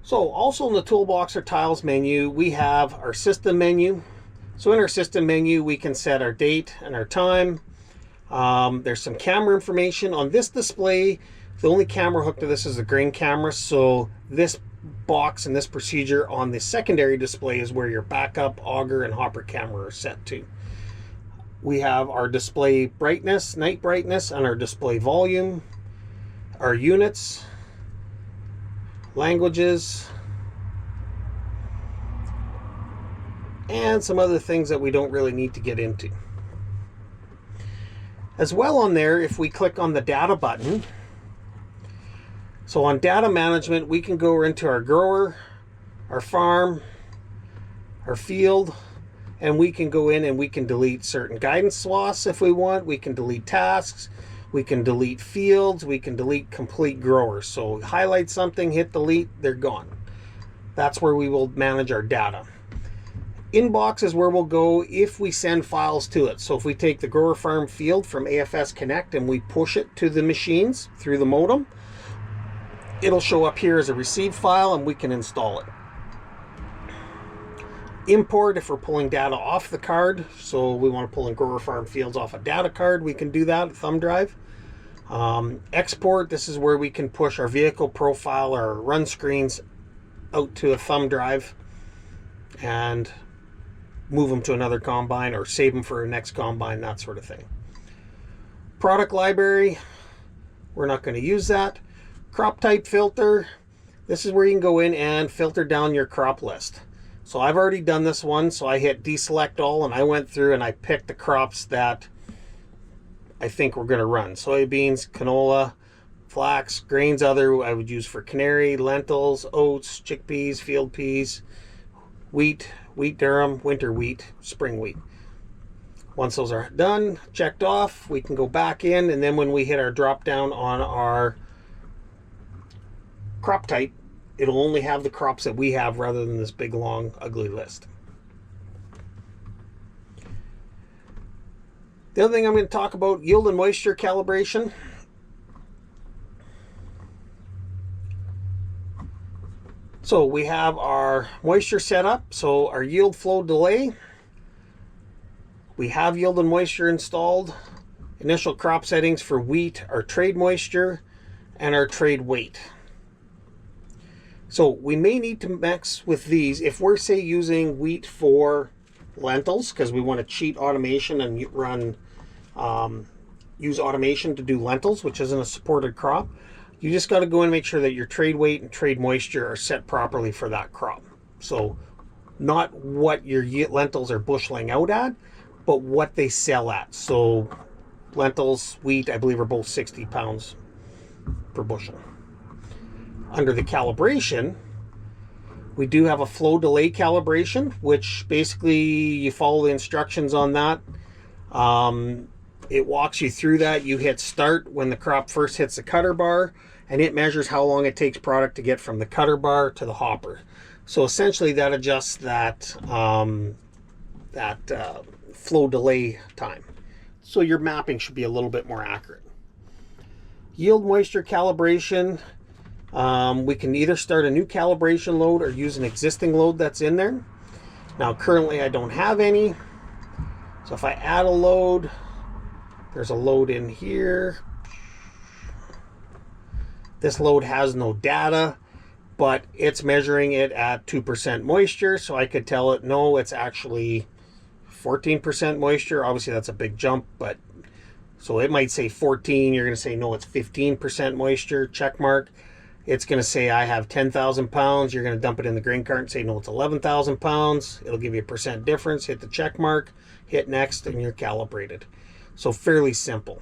So also in the toolbox or tiles menu, we have our system menu. So in our system menu, we can set our date and our time. There's some camera information on this display. The only camera hooked to this is the grain camera. So this box and this procedure on the secondary display is where your backup, auger, and hopper camera are set to. We have our display brightness, night brightness, and our display volume, our units, languages, and some other things that we don't really need to get into. As well on there, if we click on the data button, so on data management, we can go into our grower, our farm, our field, and we can go in and we can delete certain guidance swaths if we want. We can delete tasks, we can delete fields, we can delete complete growers. So highlight something, hit delete, they're gone. That's where we will manage our data. Inbox is where we'll go if we send files to it. So if we take the grower farm field from AFS Connect and we push it to the machines through the modem, it'll show up here as a received file and we can install it. Import, if we're pulling data off the card, so we want to pull in grower farm fields off a data card, we can do that, thumb drive. Export, this is where we can push our vehicle profile or run screens out to a thumb drive and move them to another combine or save them for a next combine, that sort of thing. Product library, we're not going to use that. Crop type filter, this is where you can go in and filter down your crop list. So I've already done this one, so I hit deselect all and I went through and I picked the crops that I think we're going to run. Soybeans, canola, flax, grains other I would use for canary, lentils, oats, chickpeas, field peas, wheat, wheat durum, winter wheat, spring wheat. Once those are done, checked off, we can go back in, and then when we hit our drop down on our crop type, it'll only have the crops that we have rather than this big long ugly list. The other thing I'm going to talk about, yield and moisture calibration. So we have our moisture set up, so our yield flow delay. We have yield and moisture installed. Initial crop settings for wheat, our trade moisture, and our trade weight. So we may need to mix with these if we're, say, using wheat for lentils, because we want to cheat automation and run use automation to do lentils, which isn't a supported crop. You just got to go and make sure that your trade weight and trade moisture are set properly for that crop. So not what your lentils are busheling out at, but what they sell at. So lentils, wheat, I believe are both 60 pounds per bushel. Under the calibration, we do have a flow delay calibration, which basically you follow the instructions on that. It walks you through that. You hit start when the crop first hits the cutter bar, and it measures how long it takes product to get from the cutter bar to the hopper. So essentially that adjusts that, flow delay time. So your mapping should be a little bit more accurate. Yield moisture calibration. We can either start a new calibration load or use an existing load that's in there. Now currently I don't have any. So if I add a load, there's a load in here. This load has no data, but it's measuring it at 2% moisture. So I could tell it, no, it's actually 14% moisture. Obviously that's a big jump, but so it might say 14. You're going to say, no, it's 15% moisture, check mark. It's going to say I have 10,000 pounds. You're going to dump it in the grain cart and say, no, it's 11,000 pounds. It'll give you a percent difference. Hit the check mark, hit next, and you're calibrated. So fairly simple.